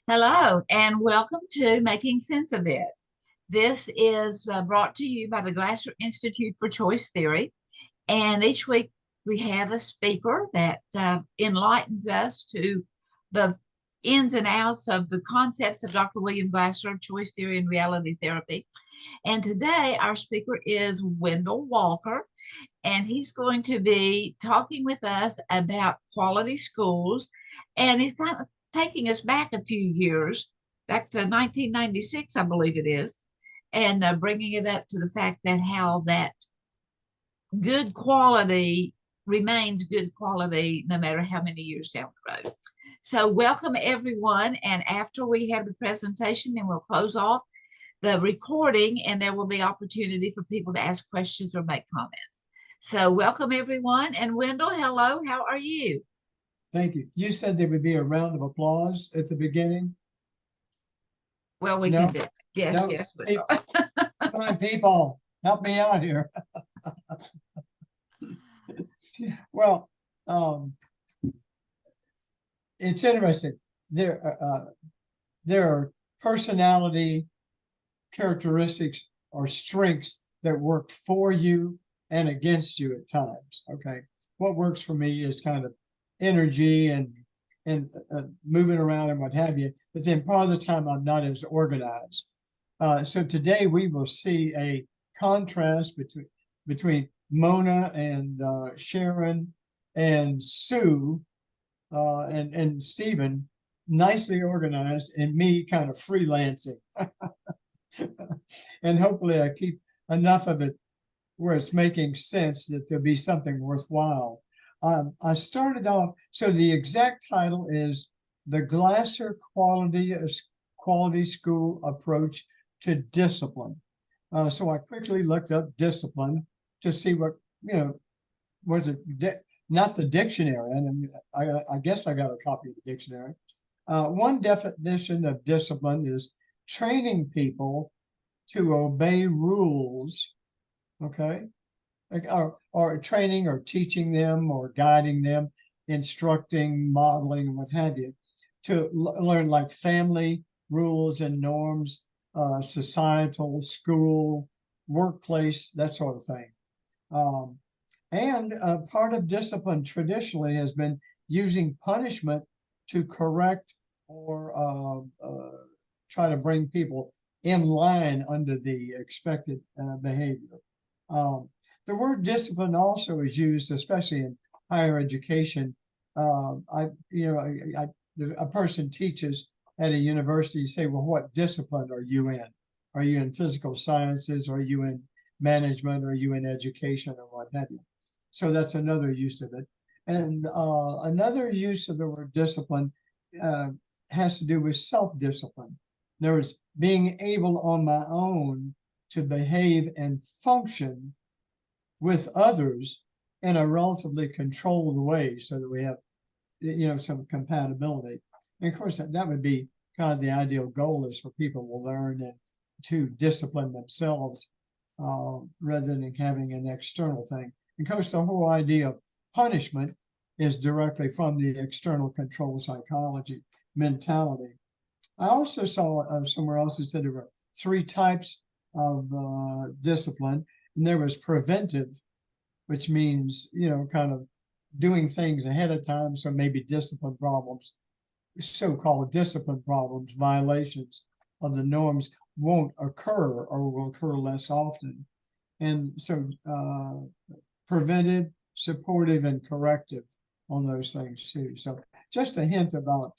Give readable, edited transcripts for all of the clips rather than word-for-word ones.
Hello, and welcome to Making Sense of It. This is brought to you by the Glasser Institute for Choice Theory. And each week we have a speaker that enlightens us to the ins and outs of the concepts of Dr. William Glasser, choice theory and reality therapy. And today our speaker is Wendall Walker, and he's going to be talking with us about quality schools. And he's kind of taking us back a few years, back to 1996, I believe it is, and bringing it up to the fact that how that good quality remains good quality no matter how many years down the road. So, welcome everyone. And after we have the presentation, then we'll close off the recording and there will be opportunity for people to ask questions or make comments. So welcome everyone. And Wendell, hello, how are you? Thank you. You said there would be a round of applause at the beginning. Well, we No? can do it. Yes, No? yes. Come on, people, help me out here. Well, it's interesting. There are personality characteristics or strengths that work for you and against you at times. Okay, what works for me is kind of energy and moving around and what have you. But then part of the time I'm not as organized. So today we will see a contrast between Mona and Sharon and Sue and Stephen, nicely organized, and me kind of freelancing. And hopefully I keep enough of it where it's making sense that there'll be something worthwhile. I started off, so the exact title is The Glasser Quality School Approach to Discipline. So I quickly looked up discipline to see what, was it not the dictionary, and I guess I got a copy of the dictionary. One definition of discipline is training people to obey rules, okay, like or training or teaching them or guiding them, instructing, modeling, what have you, to learn like family rules and norms, societal, school, workplace, that sort of thing. And part of discipline traditionally has been using punishment to correct or try to bring people in line under the expected behavior. The word discipline also is used, especially in higher education. A person teaches at a university, you say, well, what discipline are you in? Are you in physical sciences? Are you in management? Are you in education or what have you? So that's another use of it. And another use of the word discipline has to do with self-discipline. In other words, being able on my own to behave and function with others in a relatively controlled way so that we have, some compatibility. And of course, that would be kind of the ideal goal, is for people to learn and to discipline themselves rather than having an external thing. And of course, the whole idea of punishment is directly from the external control psychology mentality. I also saw somewhere else that said there were three types of discipline, and there was preventive, which means, kind of doing things ahead of time. So maybe discipline problems, so-called discipline problems, violations of the norms won't occur or will occur less often. And so preventive, supportive, and corrective on those things too. So just a hint about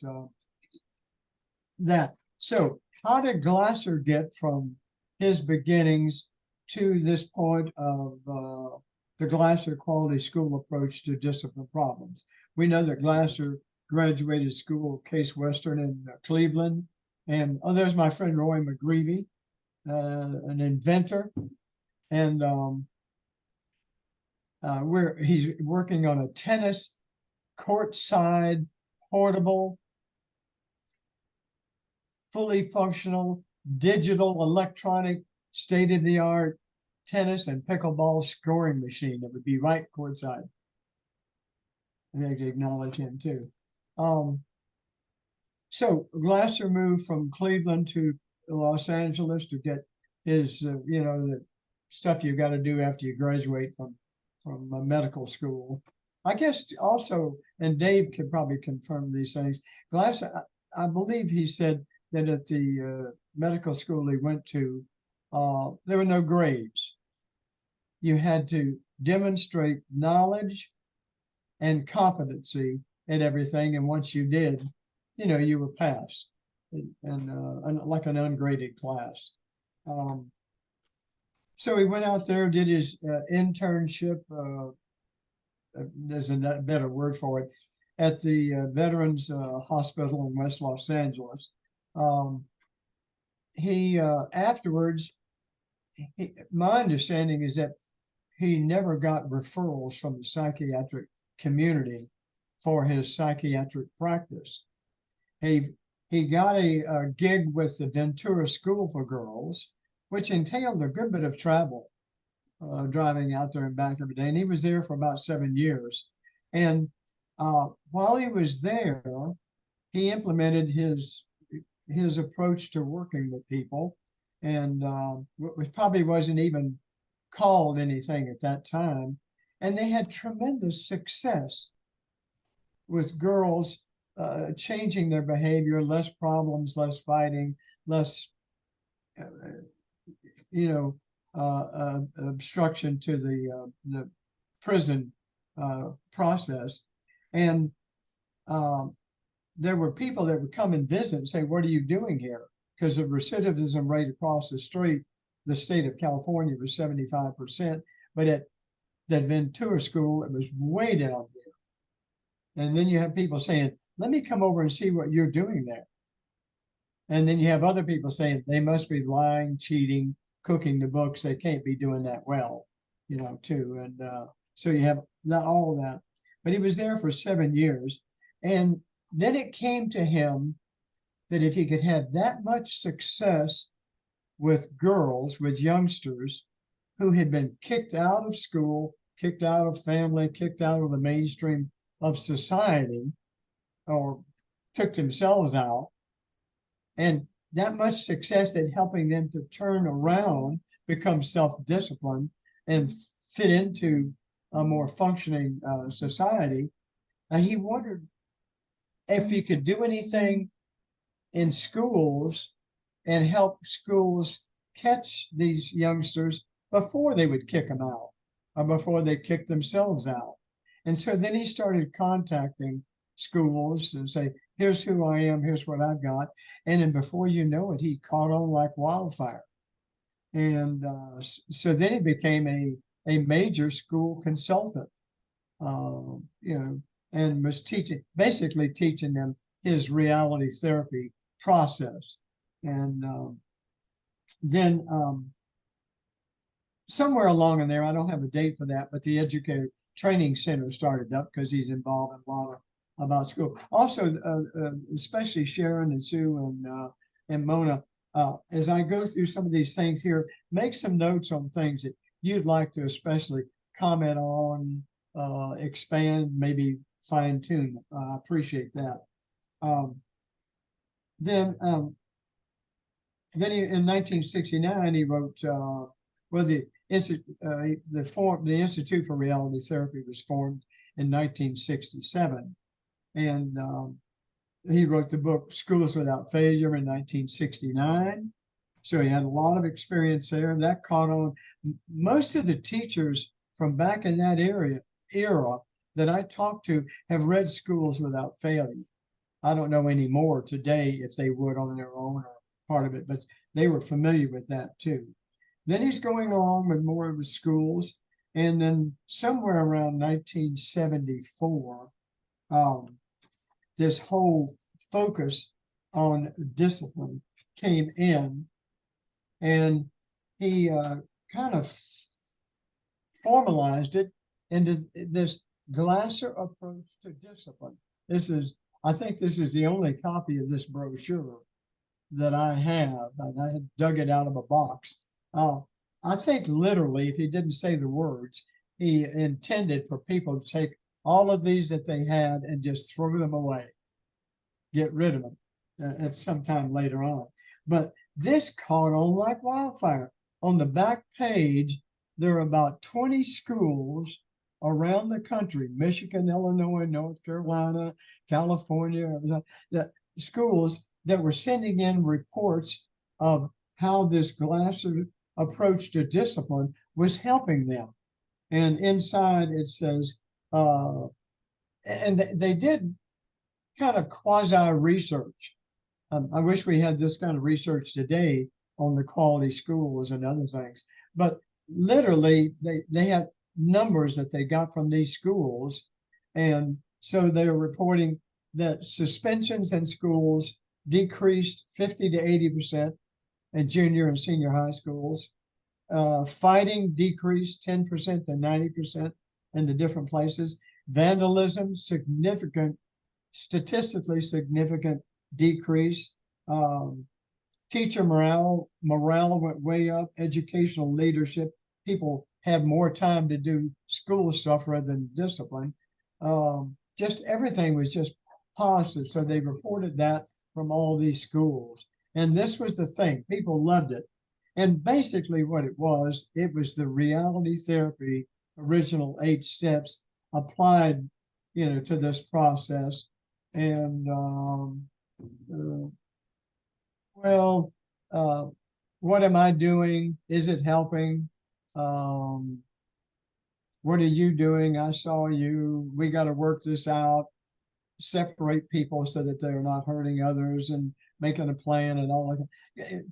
that. So how did Glasser get from his beginnings to this point of the Glasser Quality School Approach to Discipline Problems? We know that Glasser graduated school Case Western in Cleveland. And there's my friend Roy McGreevy, an inventor. And he's working on a tennis courtside, portable, fully functional, digital, electronic, state-of-the-art tennis and pickleball scoring machine that would be right courtside. I have to acknowledge him too. So Glasser moved from Cleveland to Los Angeles to get his, the stuff you got to do after you graduate from medical school. I guess also, and Dave can probably confirm these things. Glasser, I believe he said that at the medical school he went to, there were no grades. You had to demonstrate knowledge and competency in everything, and once you did, you were passed, and like an ungraded class. So he went out there, did his internship. There's a better word for it, at the Veterans Hospital in West Los Angeles. He afterwards, my understanding is that he never got referrals from the psychiatric community for his psychiatric practice. He got a gig with the Ventura School for Girls, which entailed a good bit of travel, driving out there and back every day. And he was there for about 7 years. And while he was there, he implemented his approach to working with people, and which probably wasn't even called anything at that time. And they had tremendous success with girls changing their behavior, less problems, less fighting, less, obstruction to the prison process. And there were people that would come and visit and say, "What are you doing here?" Because the recidivism rate across the street, the state of California, was 75%, but at the Ventura School, it was way down there. And then you have people saying, "Let me come over and see what you're doing there." And then you have other people saying they must be lying, cheating, cooking the books. They can't be doing that well, too. And so you have not all of that. But he was there for 7 years. And then it came to him that if he could have that much success with girls, with youngsters who had been kicked out of school, kicked out of family, kicked out of the mainstream of society, or took themselves out, and that much success at helping them to turn around, become self-disciplined, and fit into a more functioning society, he wondered if he could do anything in schools and help schools catch these youngsters before they would kick them out or before they kick themselves out. And so then he started contacting schools and say, "Here's who I am, here's what I've got." And then before you know it, he caught on like wildfire. And so then he became a major school consultant, and was basically teaching them his reality therapy process. And then somewhere along in there, I don't have a date for that, but the Educator Training Center started up because he's involved in a lot about school. Also, especially Sharon and Sue and Mona, as I go through some of these things here, make some notes on things that you'd like to especially comment on, expand, maybe fine tune. I appreciate that. Then in 1969, he wrote, the Institute for Reality Therapy was formed in 1967. And he wrote the book Schools Without Failure in 1969. So he had a lot of experience there. That caught on. Most of the teachers from back in that era that I talked to have read Schools Without Failure. I don't know anymore today if they would on their own or part of it, but they were familiar with that too. Then he's going along with more of the schools. And then somewhere around 1974, this whole focus on discipline came in, and he kind of formalized it into this Glasser approach to discipline. I think this is the only copy of this brochure that I have, and I had dug it out of a box. I think literally, if he didn't say the words, he intended for people to take all of these that they had and just throw them away, get rid of them. at some time later on. But this caught on like wildfire. On the back page, there are about 20 schools around the country, Michigan, Illinois, North Carolina, California, the schools that were sending in reports of how this Glasser approach to discipline was helping them. And inside it says, and they did kind of quasi research. I wish we had this kind of research today on the quality schools and other things, but literally they had numbers that they got from these schools. And so they're reporting that suspensions in schools decreased 50 to 80% in junior and senior high schools. Fighting decreased 10% to 90% in the different places. Vandalism, statistically significant decrease. Teacher morale went way up. Educational leadership, people had more time to do school stuff rather than discipline. Just everything was just positive. So they reported that from all these schools. And this was the thing, people loved it. And basically what it was the reality therapy, original 8 steps applied, to this process. And what am I doing? Is it helping? What are you doing? I saw you. We got to work this out, separate people so that they're not hurting others, and making a plan and all that.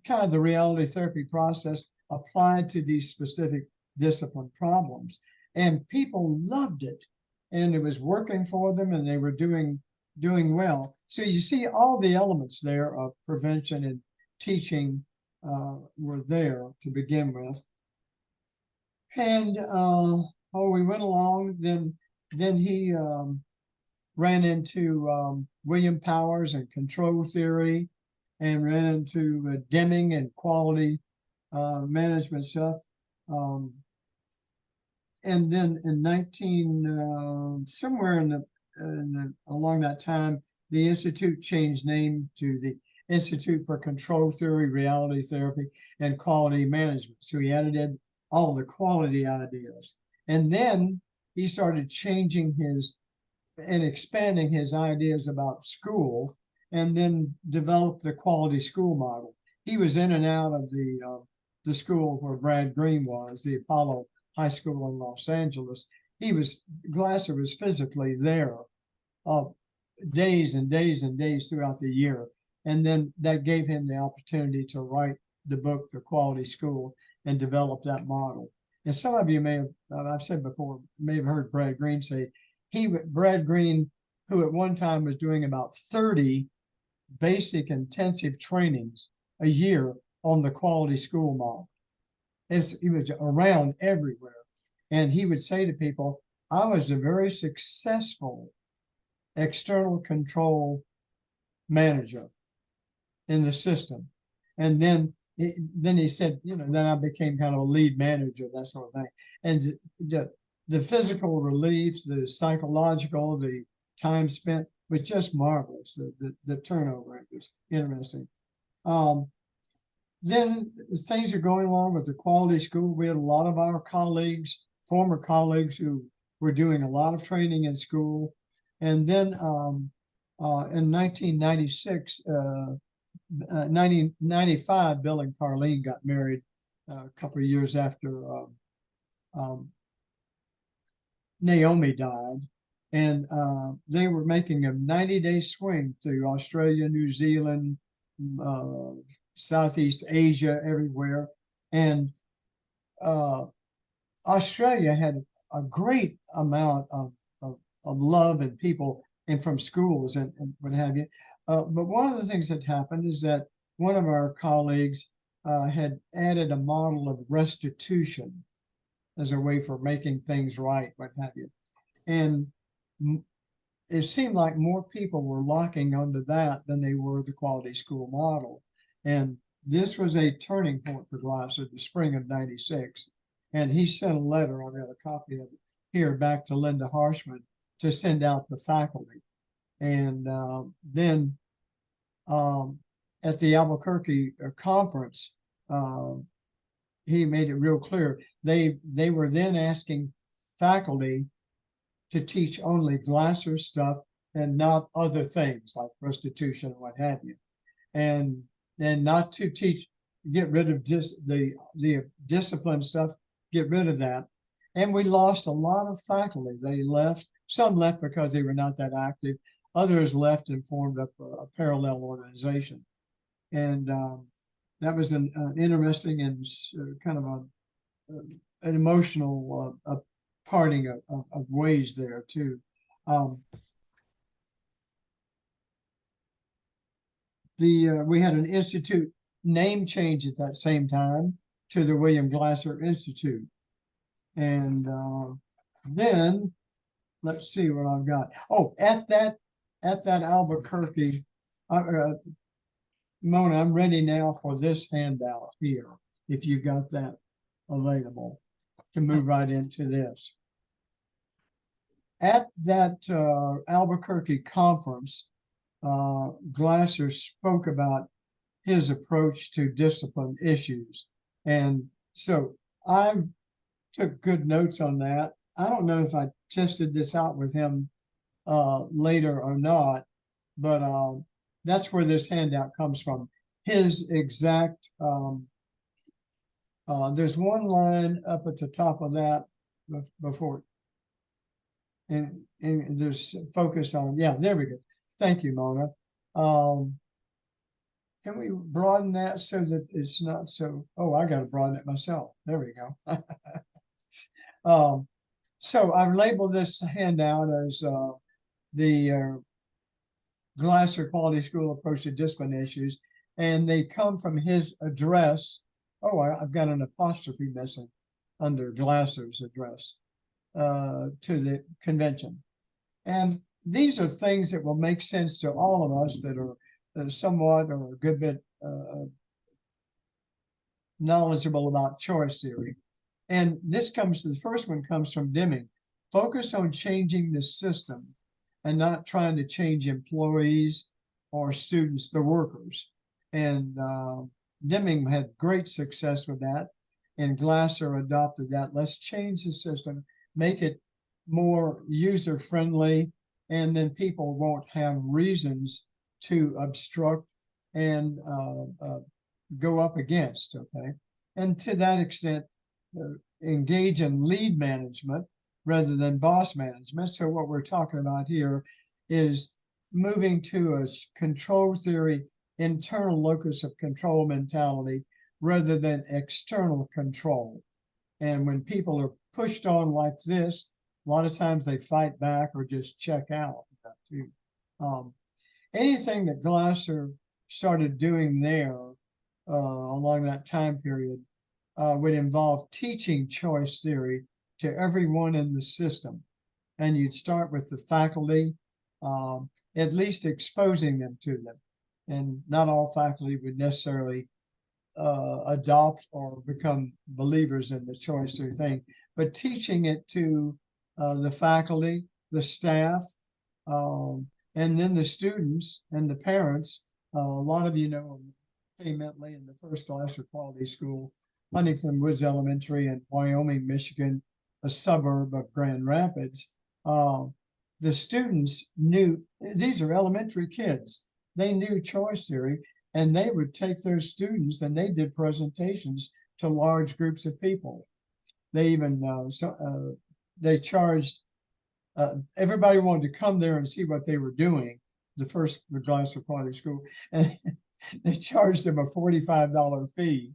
Kind of the reality therapy process applied to these specific discipline problems. And people loved it. And it was working for them, and they were doing well. So you see all the elements there of prevention and teaching were there to begin with. And we went along. Then he ran into William Powers and control theory, and ran into Deming and quality management stuff. And then in somewhere along that time, the Institute changed name to the Institute for Control Theory, Reality Therapy, and Quality Management. So he added in all the quality ideas. And then he started changing and expanding his ideas about school, and then developed the quality school model. He was in and out of the school where Brad Green was, the Apollo High School in Los Angeles. Glasser was physically there days and days and days throughout the year. And then that gave him the opportunity to write the book, The Quality School, and develop that model. And some of you may have, I've said before, may have heard Brad Green say, Brad Green, who at one time was doing about 30 basic intensive trainings a year on the quality school model. He was around everywhere. And he would say to people, I was a very successful external control manager in the system. And then he said, then I became kind of a lead manager, that sort of thing. And the physical relief, the psychological, the time spent was just marvelous. The turnover was interesting. Then things are going along with the quality school. We had a lot of our colleagues, former colleagues, who were doing a lot of training in school. And then in 1996, 1995, Bill and Carlene got married a couple of years after Naomi died. And they were making a 90-day swing through Australia, New Zealand, Southeast Asia, everywhere. And Australia had a great amount of love and people, and from schools and what have you. But one of the things that happened is that one of our colleagues had added a model of restitution as a way for making things right, what have you. And it seemed like more people were locking onto that than they were the quality school model. And this was a turning point for Glasser, the spring of '96. And he sent a letter, I've got a copy of it here, back to Linda Harshman to send out to faculty. And then at the Albuquerque conference, he made it real clear. They were then asking faculty to teach only Glasser stuff and not other things like restitution and what have you, and not to teach, get rid of the discipline stuff, get rid of that. And we lost a lot of faculty. They left. Some left because they were not that active. Others left and formed up a parallel organization. And that was an interesting and kind of an emotional parting of ways there too. We had an institute name change at that same time to the William Glasser Institute. And then let's see what I've got. Oh, at that Albuquerque, Mona, I'm ready now for this handout here, if you've got that available, to move right into this. At that Albuquerque conference, Glasser spoke about his approach to discipline issues. And so I took good notes on that. I don't know if I tested this out with him later or not, but that's where this handout comes from. His exact, there's one line up at the top of that before, and there's focus on, yeah, there we go. Thank you, Mona. Can we broaden that so that it's not so, oh, I got to broaden it myself. There we go. So I've labeled this handout as the Glasser Quality School Approach to Discipline Issues, and they come from his address. Oh, I've got an apostrophe missing under Glasser's address to the convention. And these are things that will make sense to all of us that are somewhat or a good bit knowledgeable about choice theory. And this comes, the first one comes from Deming. Focus on changing the system and not trying to change employees or students, the workers. And Deming had great success with that. And Glasser adopted that. Let's change the system, make it more user-friendly, and then people won't have reasons to obstruct and go up against, okay? And to that extent, engage in lead management rather than boss management. So what we're talking about here is moving to a control theory, internal locus of control mentality rather than external control. And when people are pushed on like this, a lot of times they fight back or just check out. Anything that Glasser started doing there along that time period would involve teaching choice theory to everyone in the system. And you'd start with the faculty, at least exposing them to them. And not all faculty would necessarily adopt or become believers in the choice theory thing, but teaching it to the faculty, the staff, and then the students and the parents. A lot of you know Bentley in the first Glasser Quality School, Huntington Woods Elementary in Wyoming, Michigan, a suburb of Grand Rapids. The students knew, these are elementary kids, they knew choice theory, and they would take those students and they did presentations to large groups of people. They even, they charged, everybody wanted to come there and see what they were doing, the Glasser Quality School, and they charged them a $45 fee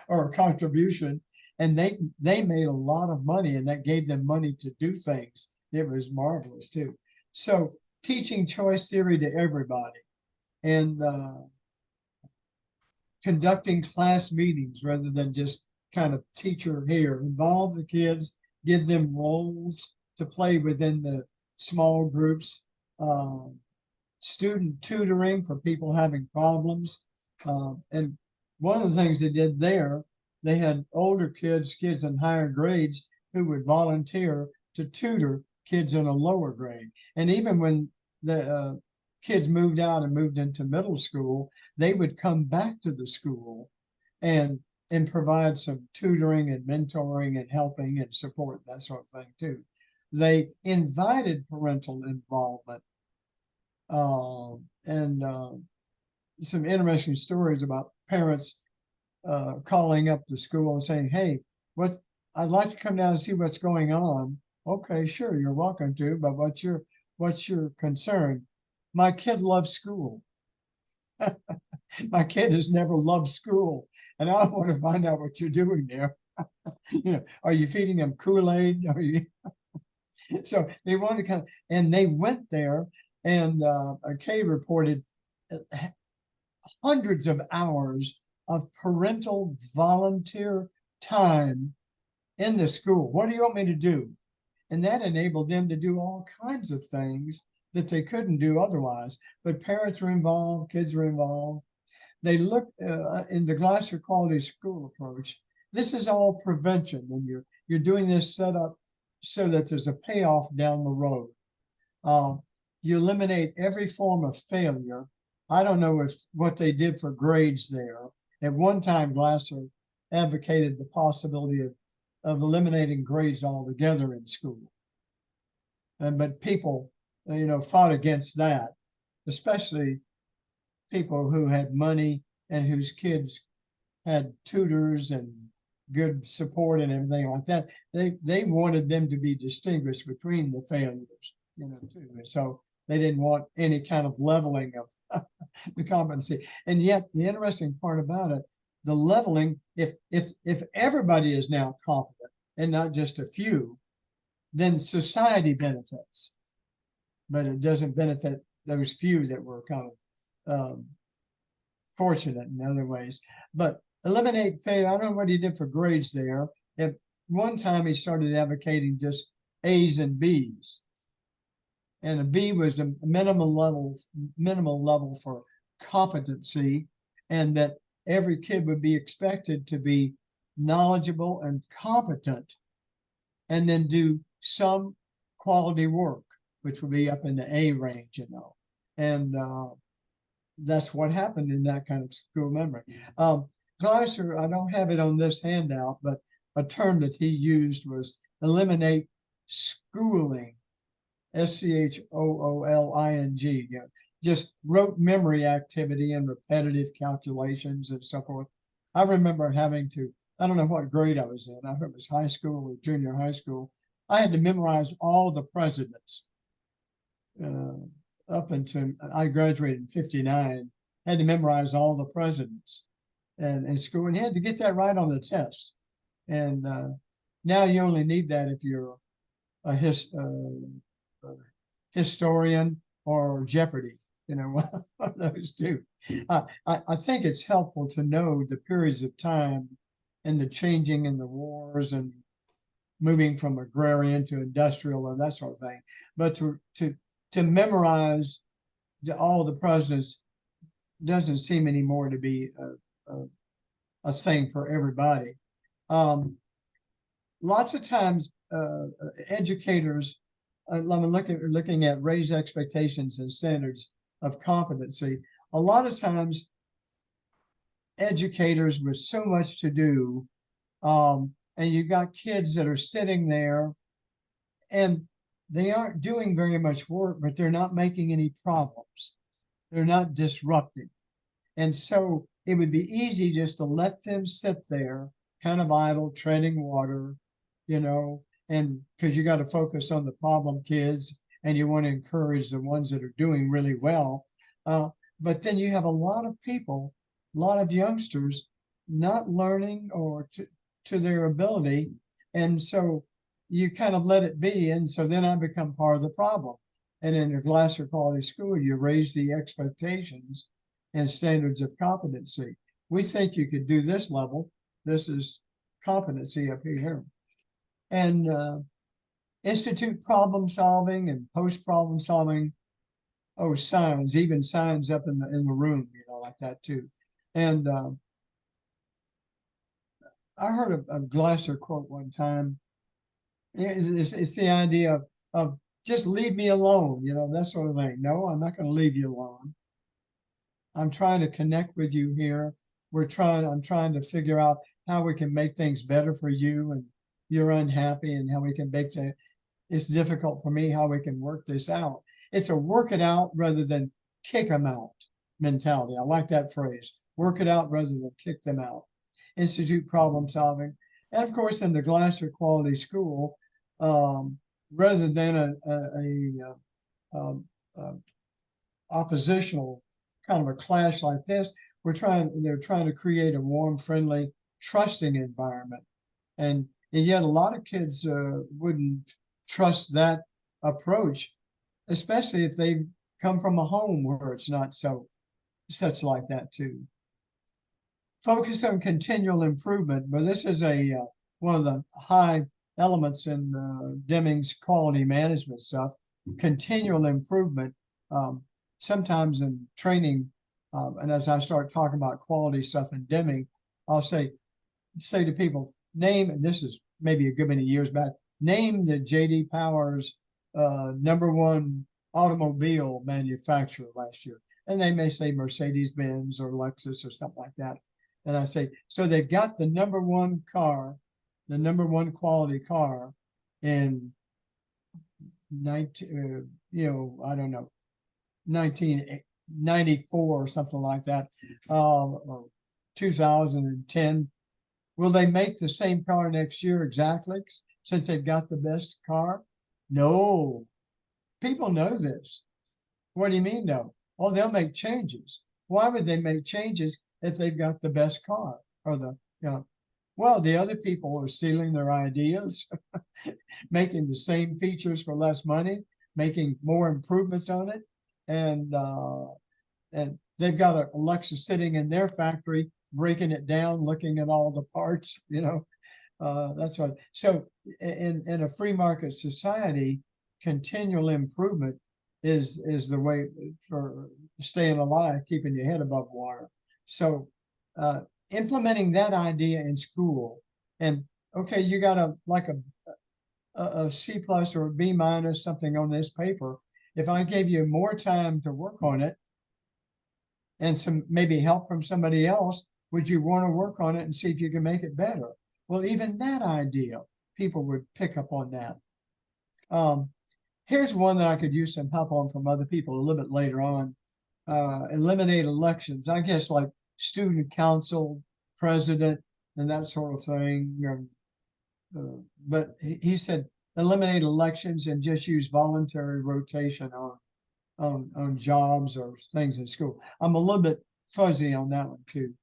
or a contribution, and they made a lot of money, and that gave them money to do things. It was marvelous too. So teaching choice theory to everybody, and conducting class meetings rather than just kind of teacher here. Involve the kids, give them roles to play within the small groups, student tutoring for people having problems. And one of the things they did there, they had older kids in higher grades who would volunteer to tutor kids in a lower grade. And even when the kids moved out and moved into middle school, they would come back to the school and provide some tutoring and mentoring and helping and support, that sort of thing too. They invited parental involvement, and some interesting stories about parents calling up the school and saying, "Hey, what? I'd like to come down and see what's going on." Okay, sure, you're welcome to, but what's your concern? My kid loves school. My kid has never loved school, and I want to find out what you're doing there. Are you feeding them Kool-Aid? Are you? So they wanted to kind of, and they went there, and Kay reported hundreds of hours of parental volunteer time in the school. What do you want me to do? And that enabled them to do all kinds of things that they couldn't do otherwise. But parents were involved, kids were involved. They looked in the Glasser Quality School approach. This is all prevention, and you're doing this set up so that there's a payoff down the road. You eliminate every form of failure. I don't know what they did for grades there. At one time, Glasser advocated the possibility of eliminating grades altogether in school. But people, fought against that, especially people who had money and whose kids had tutors and good support and everything like that. They wanted them to be distinguished between the failures, too. And so they didn't want any kind of leveling of the competency. And yet the interesting part about it, the leveling, if everybody is now competent and not just a few, then society benefits. But it doesn't benefit those few that were kind of fortunate in other ways. But eliminate failure. I don't know what he did for grades there. At one time, he started advocating just A's and B's, and a B was a minimal level for competency, and that every kid would be expected to be knowledgeable and competent, and then do some quality work, which would be up in the A range, and that's what happened in that kind of school memory. Glasser, I don't have it on this handout, but a term that he used was eliminate schooling, schooling, just rote memory activity and repetitive calculations and so forth. I remember having to, I don't know what grade I was in, I think it was high school or junior high school. I had to memorize all the presidents up until I graduated in 59, had to memorize all the presidents and in school, and you had to get that right on the test. And now you only need that if you're a historian or Jeopardy, one of those two. I think it's helpful to know the periods of time and the changing in the wars and moving from agrarian to industrial or that sort of thing. But to memorize all the presidents doesn't seem anymore to be a thing for everybody. Lots of times, educators, I'm looking at raised expectations and standards of competency. A lot of times, educators with so much to do, and you've got kids that are sitting there and they aren't doing very much work, but they're not making any problems. They're not disrupting. And so it would be easy just to let them sit there, kind of idle, treading water, and because you got to focus on the problem kids and you want to encourage the ones that are doing really well. But then you have a lot of people, a lot of youngsters not learning or to their ability. And so you kind of let it be. And so then I become part of the problem. And in a Glasser Quality School, you raise the expectations and standards of competency. We think you could do this level. This is competency up here. And institute problem solving and post problem solving. Oh, signs, even signs up in the room, like that too. And I heard a Glasser quote one time. It's the idea of just leave me alone, that sort of thing. No, I'm not going to leave you alone. I'm trying to connect with you here. I'm trying to figure out how we can make things better for you, and you're unhappy, and how we can make it's difficult for me, how we can work this out. It's a work it out rather than kick them out mentality. I like that phrase. Work it out rather than kick them out. Institute problem solving. And of course, in the Glasser Quality School, rather than a oppositional kind of a clash like this, they're trying to create a warm, friendly, trusting environment. And yet a lot of kids wouldn't trust that approach, especially if they come from a home where it's not such like that too. Focus on continual improvement, but this is one of the high elements in Deming's quality management stuff. Continual improvement. Sometimes in training, and as I start talking about quality stuff in Deming, I'll say to people, name, this is maybe a good many years back, name the J.D. Powers #1 automobile manufacturer last year. And they may say Mercedes-Benz or Lexus or something like that. And I say, so they've got the #1 car, the #1 quality car in 1994 or something like that, or 2010. Will they make the same car next year exactly since they've got the best car? No. People know this. What do you mean no? Oh, they'll make changes. Why would they make changes if they've got the best car? Or well, the other people are stealing their ideas, making the same features for less money, making more improvements on it. And they've got a Lexus sitting in their factory, breaking it down, looking at all the parts, that's right. So in a free market society, continual improvement is the way for staying alive, keeping your head above water. So implementing that idea in school, and okay, you got a C+ or a B- something on this paper. If I gave you more time to work on it and some maybe help from somebody else, would you want to work on it and see if you can make it better? Well, even that idea, people would pick up on that. Here's one that I could use some help on from other people a little bit later on. Eliminate elections, I guess, like student council, president, and that sort of thing. But he said eliminate elections and just use voluntary rotation on jobs or things in school. I'm a little bit fuzzy on that one too.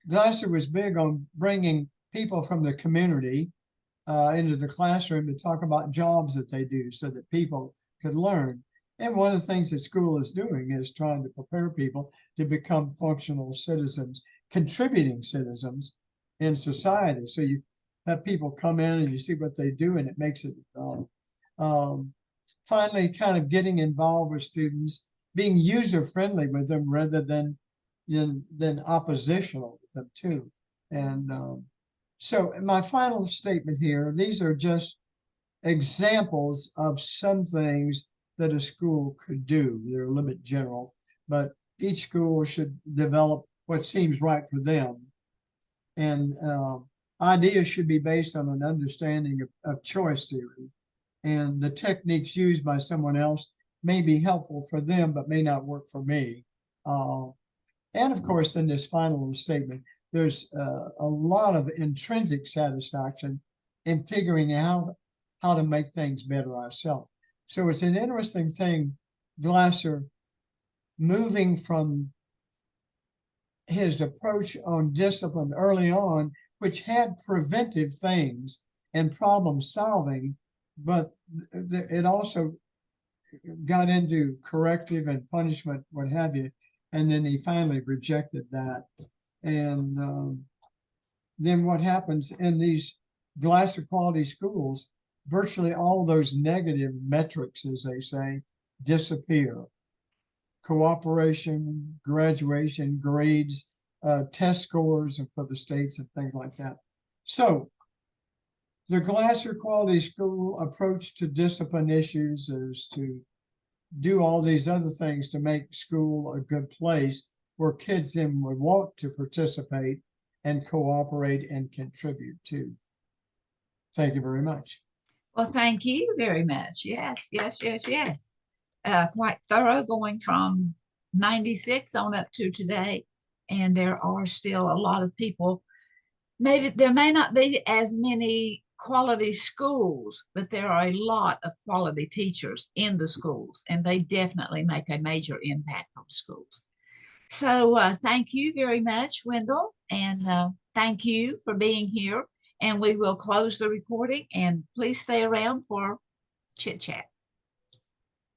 Glasser was big on bringing people from the community into the classroom to talk about jobs that they do so that people could learn. And one of the things that school is doing is trying to prepare people to become functional citizens, contributing citizens in society. So you have people come in and you see what they do, and it makes it finally kind of getting involved with students, being user-friendly with them rather than oppositional with them too. And so my final statement here, these are just examples of some things that a school could do. They're a little bit general, but each school should develop what seems right for them. And ideas should be based on an understanding of choice theory. And the techniques used by someone else may be helpful for them, but may not work for me. And of course, in this final statement, there's a lot of intrinsic satisfaction in figuring out how to make things better ourselves. So it's an interesting thing, Glasser, moving from his approach on discipline early on, which had preventive things and problem solving, but it also got into corrective and punishment, what have you. And then he finally rejected that. And then what happens in these Glasser quality schools, virtually all those negative metrics, as they say, disappear. Cooperation, graduation, grades, test scores for the states and things like that. So The Glasser Quality School approach to discipline issues is to do all these other things to make school a good place where kids then would want to participate and cooperate and contribute to. Thank you very much. Well, thank you very much. Yes, yes, yes, yes. Quite thorough going from 96 on up to today. And there are still a lot of people. Maybe there may not be as many quality schools, but there are a lot of quality teachers in the schools, and they definitely make a major impact on schools. So thank you very much, Wendell, and thank you for being here. And we will close the recording, and please stay around for chit chat.